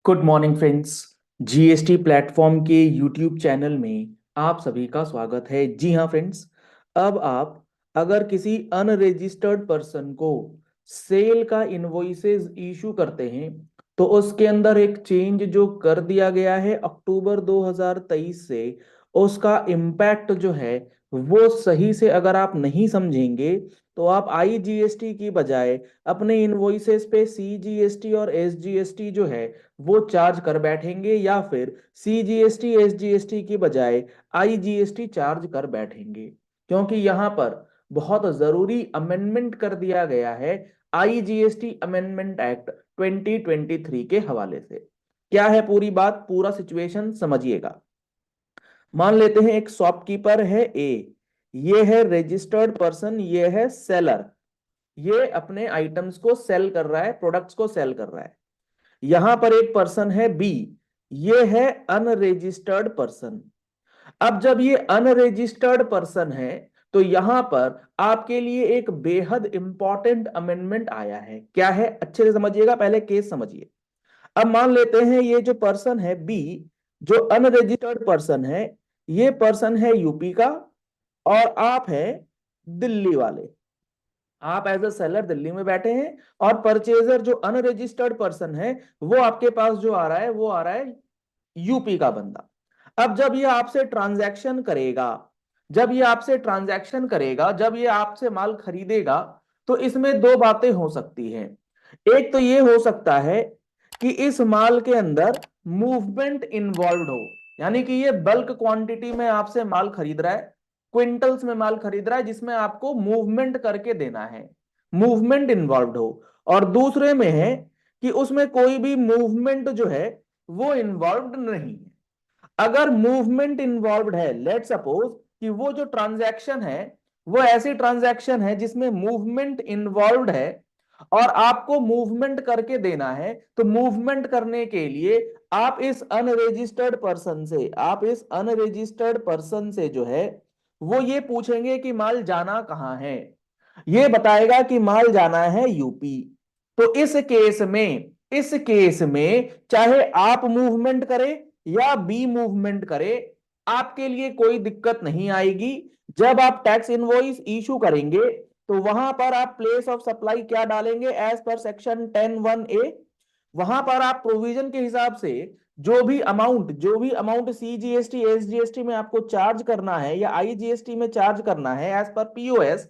Good morning friends. GST platform के YouTube channel में आप सभी का स्वागत है। जी हाँ फ्रेंड्स, अब आप अगर किसी अनरजिस्टर्ड पर्सन को सेल का इनवॉइसेस इशू करते हैं तो उसके अंदर एक चेंज जो कर दिया गया है अक्टूबर 2023 से, उसका इम्पैक्ट जो है वो सही से अगर आप नहीं समझेंगे तो आप आईजीएसटी की बजाय अपने इनवॉइसेस पे सीजीएसटी और एसजीएसटी जो है वो चार्ज कर बैठेंगे, या फिर सीजीएसटी एसजीएसटी की बजाय आईजीएसटी चार्ज कर बैठेंगे, क्योंकि यहां पर बहुत जरूरी अमेंडमेंट कर दिया गया है आईजीएसटी अमेंडमेंट एक्ट 2023 के हवाले से। क्या है पूरी बात, पूरा सिचुएशन समझिएगा। मान लेते हैं एक शॉपकीपर है ए, ये है रजिस्टर्ड पर्सन, ये है सेलर, ये अपने आइटम्स को सेल कर रहा है, प्रोडक्ट्स को सेल कर रहा है। यहां पर एक पर्सन है बी, ये है अनरजिस्टर्ड पर्सन। अब जब ये अनरजिस्टर्ड पर्सन है तो यहां पर आपके लिए एक बेहद इंपॉर्टेंट अमेंडमेंट आया है। क्या है, अच्छे से समझिएगा, पहले केस समझिए। अब मान लेते हैं ये जो पर्सन है बी, जो अनरजिस्टर्ड पर्सन है, ये पर्सन है यूपी का और आप है दिल्ली वाले। आप एज अ सेलर दिल्ली में बैठे हैं और परचेजर जो अनरजिस्टर्ड पर्सन है वो आपके पास जो आ रहा है वो आ रहा है यूपी का बंदा। अब जब ये आपसे ट्रांजैक्शन करेगा, जब ये आपसे माल खरीदेगा, तो इसमें दो बातें हो सकती हैं। एक तो ये हो सकता है कि इस माल के अंदर मूवमेंट इन्वॉल्व हो, यानी कि ये बल्क क्वांटिटी में आपसे माल खरीद रहा है, क्विंटल्स में माल खरीद रहा है, जिसमें आपको मूवमेंट करके देना है, मूवमेंट इन्वॉल्व हो। और दूसरे में है कि उसमें कोई भी मूवमेंट जो है वो इन्वॉल्व नहीं है। अगर मूवमेंट इन्वॉल्व है, लेट सपोज कि वो जो ट्रांजैक्शन है वो ऐसी ट्रांजैक्शन है जिसमें मूवमेंट इन्वॉल्व है और आपको मूवमेंट करके देना है, तो मूवमेंट करने के लिए आप इस अनरजिस्टर्ड पर्सन से जो है वो ये पूछेंगे कि माल जाना कहां है। ये बताएगा कि माल जाना है यूपी। तो इस केस में चाहे आप मूवमेंट करें या बी मूवमेंट करे, आपके लिए कोई दिक्कत नहीं आएगी। जब आप टैक्स इनवॉइस इशू करेंगे तो वहां पर आप प्लेस ऑफ सप्लाई क्या डालेंगे, एज पर सेक्शन 10(1)(a), वहां पर आप प्रोविजन के हिसाब से जो भी अमाउंट सीजीएसटी एसजीएसटी में आपको चार्ज करना है या आईजीएसटी में चार्ज करना है एज पर पीओएस,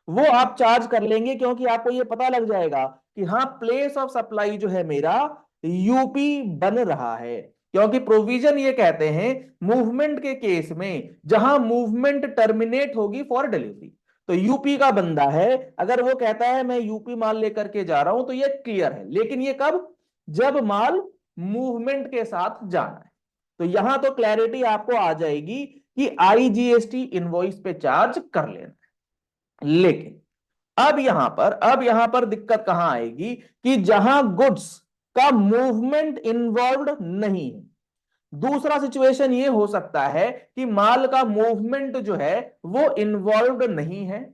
वो आप चार्ज कर लेंगे, क्योंकि आपको ये पता लग जाएगा कि हाँ प्लेस ऑफ सप्लाई जो है मेरा यूपी बन रहा है। क्योंकि प्रोविजन ये कहते हैं मूवमेंट के केस में जहां मूवमेंट टर्मिनेट होगी फॉर डिलीवरी, तो यूपी का बंदा है, अगर वो कहता है मैं यूपी माल लेकर के जा रहा हूं तो ये क्लियर है। लेकिन ये कब, जब माल मूवमेंट के साथ जाना है। तो यहां तो क्लैरिटी आपको आ जाएगी कि आईजीएसटी इनवॉइस पे चार्ज कर लेना है। लेकिन अब यहां पर दिक्कत कहां आएगी कि जहां गुड्स का मूवमेंट इन्वॉल्व नहीं है। दूसरा सिचुएशन ये हो सकता है कि माल का मूवमेंट जो है वो इन्वॉल्व नहीं है।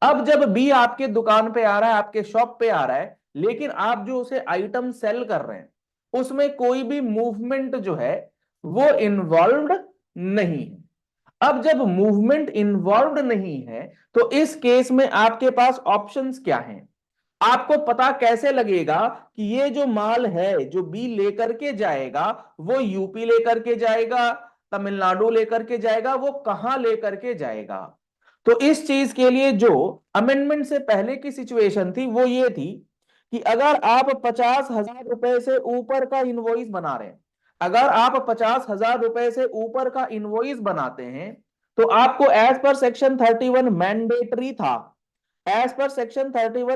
अब जब बी आपके दुकान पे आ रहा है, आपके शॉप पे आ रहा है, लेकिन आप जो उसे आइटम सेल कर रहे हैं उसमें कोई भी मूवमेंट जो है वो इन्वॉल्व नहीं है। अब जब मूवमेंट इन्वॉल्व नहीं है तो इस केस में आपके पास ऑप्शंस क्या हैं। आपको पता कैसे लगेगा कि ये जो माल है जो बी लेकर के जाएगा वो यूपी लेकर के जाएगा, तमिलनाडु लेकर के जाएगा, वो कहां लेकर के जाएगा। तो इस चीज के लिए जो अमेंडमेंट से पहले की सिचुएशन थी वो ये थी कि अगर आप 50,000 रुपए से ऊपर का इनवॉइस बना रहे हैं, अगर आप 50,000 रुपए से ऊपर का इनवॉइस बनाते हैं तो आपको एज पर सेक्शन 31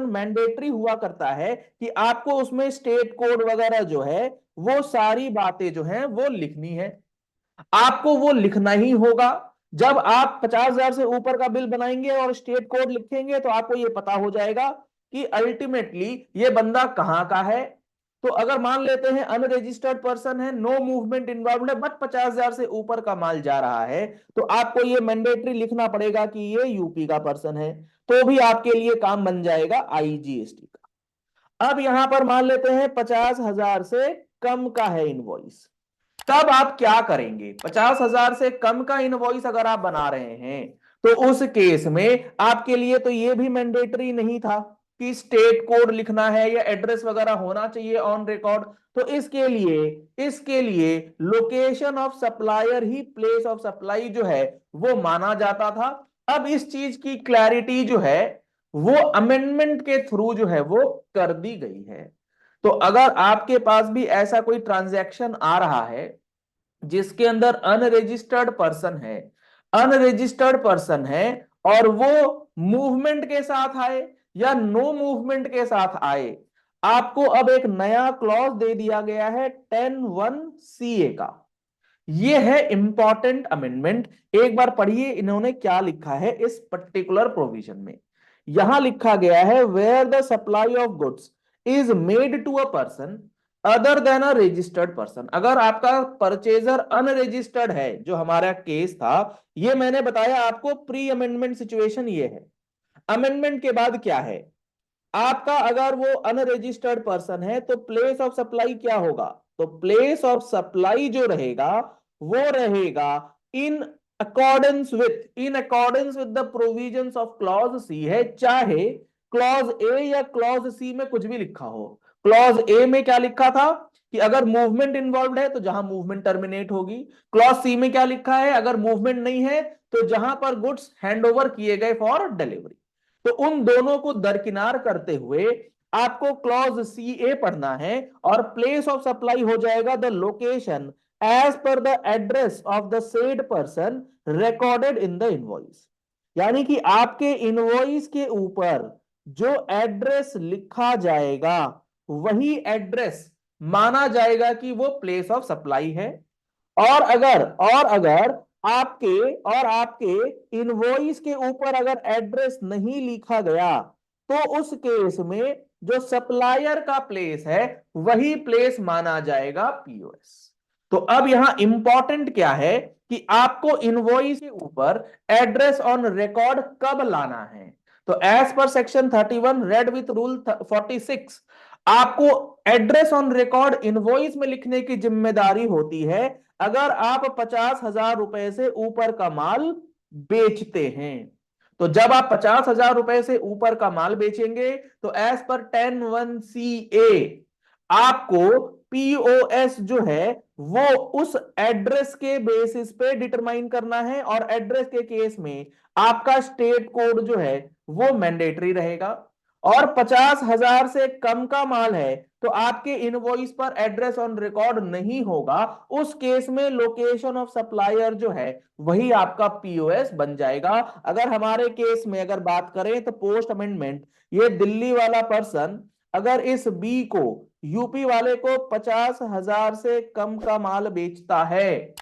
मैंडेटरी हुआ करता है कि आपको उसमें स्टेट कोड वगैरह जो है वो सारी बातें जो है वो लिखनी है, आपको वो लिखना ही होगा। जब आप 50,000 से ऊपर का बिल बनाएंगे और स्टेट कोड लिखेंगे तो आपको ये पता हो जाएगा कि अल्टीमेटली ये बंदा कहां का है। तो अगर मान लेते हैं अनरजिस्टर्ड पर्सन है, नो मूवमेंट इन्वॉल्व है, बट 50,000 से ऊपर का माल जा रहा है, तो आपको ये मैंडेटरी लिखना पड़ेगा कि ये यूपी का पर्सन है, तो भी आपके लिए काम बन जाएगा आईजीएसटी का। अब यहां पर मान लेते हैं 50,000 से कम का है इनवॉइस, तब आप क्या करेंगे? 50,000 से कम का इनवॉइस अगर आप बना रहे हैं तो उस केस में आपके लिए तो ये भी मैंडेटरी नहीं था कि स्टेट कोड लिखना है या एड्रेस वगैरह होना चाहिए ऑन रिकॉर्ड। तो इसके लिए location of supplier he place of supply जो है वो माना जाता था। अब इस चीज की क्लैरिटी जो है वो अमेंडमेंट के थ्रू जो है वो कर दी गई है। तो अगर आपके पास भी ऐसा कोई ट्रांजैक्शन आ रहा है जिसके अंदर अनरजिस्टर्ड पर्सन है और वो मूवमेंट के साथ आए या नो मूवमेंट के साथ आए, आपको अब एक नया क्लॉज दे दिया गया है 10(1)(CA का। ये है इंपॉर्टेंट अमेंडमेंट। एक बार पढ़िए इन्होंने क्या लिखा है इस पर्टिकुलर प्रोविजन में। यहां लिखा गया है where the supply of goods is made to a person other than a registered person. अगर आपका परचेजर अनरजिस्टर्ड है, जो हमारा केस था, ये मैंने बताया आपको प्री अमेंडमेंट सिचुएशन ये है। अमेंडमेंट के बाद क्या है? आपका अगर वो अनरजिस्टर्ड पर्सन है तो प्लेस ऑफ सप्लाई क्या होगा? तो प्लेस ऑफ सप्लाई जो रहेगा वो रहेगा in accordance with the provisions of clause C है, चाहे क्लॉज ए या क्लॉज सी में कुछ भी लिखा हो। क्लॉज ए में क्या लिखा था कि अगर मूवमेंट इन्वॉल्व है तो जहां मूवमेंट टर्मिनेट होगी। क्लॉज सी में क्या लिखा है? अगर मूवमेंट नहीं है तो जहां पर गुड्स हैंडओवर किए गए फॉर डिलीवरी। तो उन दोनों को दरकिनार करते हुए आपको क्लॉज सी ए पढ़ना है और प्लेस ऑफ सप्लाई हो जाएगा the location as per the address of the said person recorded in the invoice. यानी कि आपके इनवॉइस के ऊपर जो एड्रेस लिखा जाएगा वही एड्रेस माना जाएगा कि वो प्लेस ऑफ सप्लाई है। और अगर आपके इनवॉइस के ऊपर अगर एड्रेस नहीं लिखा गया तो उस केस में जो सप्लायर का प्लेस है वही प्लेस माना जाएगा पीओएस। तो अब यहां इंपॉर्टेंट क्या है कि आपको इनवॉइस के ऊपर एड्रेस ऑन रिकॉर्ड कब लाना है। तो as per section 31 red with rule 46 आपको एड्रेस ऑन रिकॉर्ड इनवॉइस में लिखने की जिम्मेदारी होती है अगर आप 50,000 रुपए से ऊपर का माल बेचते हैं। तो जब आप 50,000 रुपए से ऊपर का माल बेचेंगे तो एज पर 10(1)(CA आपको पीओएस जो है वो उस एड्रेस के बेसिस पे डिटरमाइन करना है और एड्रेस के केस में आपका स्टेट कोड जो है वो मैंडेटरी रहेगा। और 50,000 से कम का माल है तो आपके इनवॉइस पर एड्रेस ऑन रिकॉर्ड नहीं होगा। उस केस में लोकेशन ऑफ सप्लायर जो है वही आपका पीओएस बन जाएगा। अगर हमारे केस में अगर बात करें तो पोस्ट अमेंडमेंट ये दिल्ली वाला पर्सन अगर इस बी को यूपी वाले को 50,000 से कम का माल बेचता है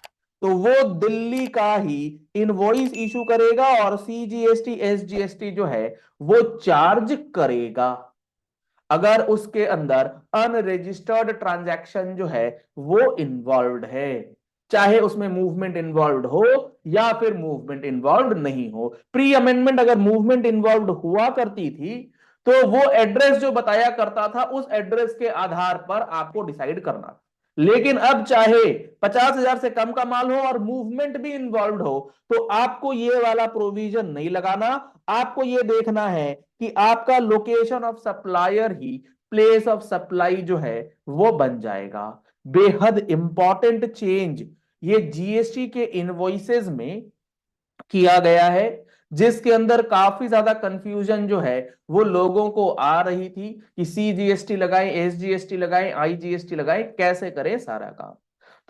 तो वो दिल्ली का ही इनवॉइस इशू करेगा और सीजीएसटी एसजीएसटी जो है वो चार्ज करेगा। अगर उसके अंदर अनरजिस्टर्ड ट्रांजैक्शन जो है वो इन्वॉल्व है, चाहे उसमें मूवमेंट इन्वॉल्व हो या फिर मूवमेंट इन्वॉल्व नहीं हो। प्री अमेंडमेंट अगर मूवमेंट इन्वॉल्व हुआ करती थी तो वो एड्रेस जो बताया करता था उस एड्रेस के आधार पर आपको डिसाइड करना था। लेकिन अब चाहे 50,000 से कम का माल हो और मूवमेंट भी इन्वॉल्व हो तो आपको ये वाला प्रोविजन नहीं लगाना। आपको ये देखना है कि आपका location of supplier he place of supply जो है वो बन जाएगा। बेहद इंपॉर्टेंट चेंज ये जीएसटी के इनवॉइसेस में किया गया है, जिसके अंदर काफी ज्यादा कंफ्यूजन जो है वो लोगों को आ रही थी कि सीजीएसटी लगाएं, एसजीएसटी लगाएं, आईजीएसटी लगाएं, कैसे करें सारा काम।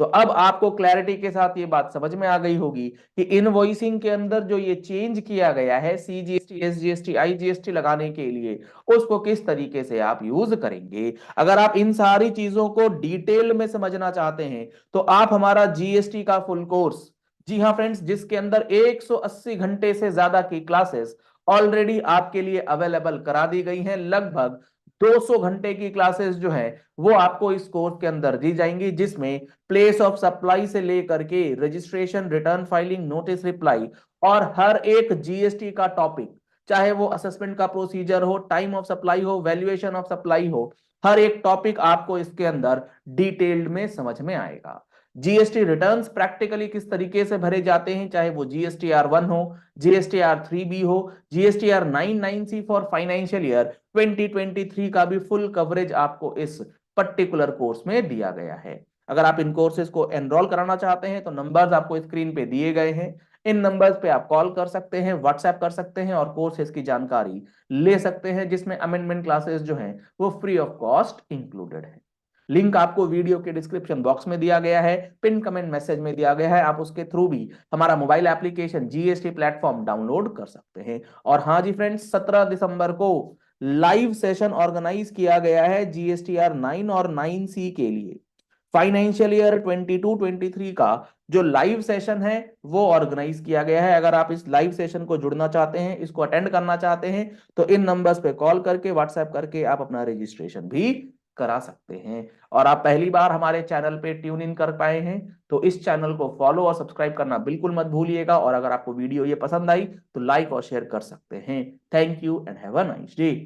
तो अब आपको क्लैरिटी के साथ ये बात समझ में आ गई होगी कि इनवॉइसिंग के अंदर जो ये चेंज किया गया है सीजीएसटी एसजीएसटी आईजीएसटी लगाने के लिए उसको किस तरीके से आप यूज करेंगे। अगर आप इन सारी चीजों को डिटेल में समझना चाहते हैं तो आप हमारा जीएसटी का फुल कोर्स, जी हाँ फ्रेंड्स, जिसके अंदर 180 घंटे से ज्यादा की क्लासेस ऑलरेडी आपके लिए अवेलेबल करा दी गई हैं। लगभग 200 घंटे की क्लासेस जो है वो आपको इस कोर्स के अंदर दी जाएंगी, जिसमें प्लेस ऑफ सप्लाई से लेकर के registration, return filing, notice reply और हर एक जीएसटी का टॉपिक, चाहे वो असेसमेंट का प्रोसीजर हो, टाइम ऑफ सप्लाई हो, वैल्यूएशन ऑफ सप्लाई हो, हर एक टॉपिक आपको इसके अंदर डिटेल्ड में समझ में आएगा। जीएसटी रिटर्न्स प्रैक्टिकली किस तरीके से भरे जाते हैं, चाहे वो GSTR 1 हो, GSTR 3B हो, GSTR 99C for financial year 2023 का भी फुल कवरेज आपको इस पर्टिकुलर कोर्स में दिया गया है। अगर आप इन कोर्सेज को एनरोल कराना चाहते हैं तो नंबर्स आपको स्क्रीन पे दिए गए हैं। इन नंबर्स पे आप कॉल कर सकते हैं, व्हाट्सएप कर सकते हैं और कोर्सेज की जानकारी ले सकते हैं, जिसमें अमेंडमेंट क्लासेस जो हैं वो फ्री ऑफ कॉस्ट इंक्लूडेड है। लिंक आपको वीडियो के डिस्क्रिप्शन बॉक्स में दिया गया है, पिन कमेंट मैसेज में दिया गया है। आप उसके थ्रू भी हमारा mobile application GST platform download कर सकते हैं। और हाँ जी फ्रेंड्स, 17 दिसंबर को लाइव सेशन ऑर्गेनाइज किया गया है GSTR 9 और 9C के लिए। फाइनेंशियल ईयर 22-23 का जो लाइव सेशन है वो ऑर्गेनाइज किया गया है। अगर आप इस लाइव सेशन को जुड़ना चाहते हैं, इसको अटेंड करना चाहते हैं, तो इन नंबर्स पे कॉल करके, व्हाट्सएप करके आप अपना रजिस्ट्रेशन भी करा सकते हैं। और आप पहली बार हमारे चैनल पे ट्यून इन कर पाए हैं तो इस चैनल को फॉलो और सब्सक्राइब करना बिल्कुल मत भूलिएगा। और अगर आपको वीडियो ये पसंद आई तो लाइक और शेयर कर सकते हैं। Thank you and have a nice day.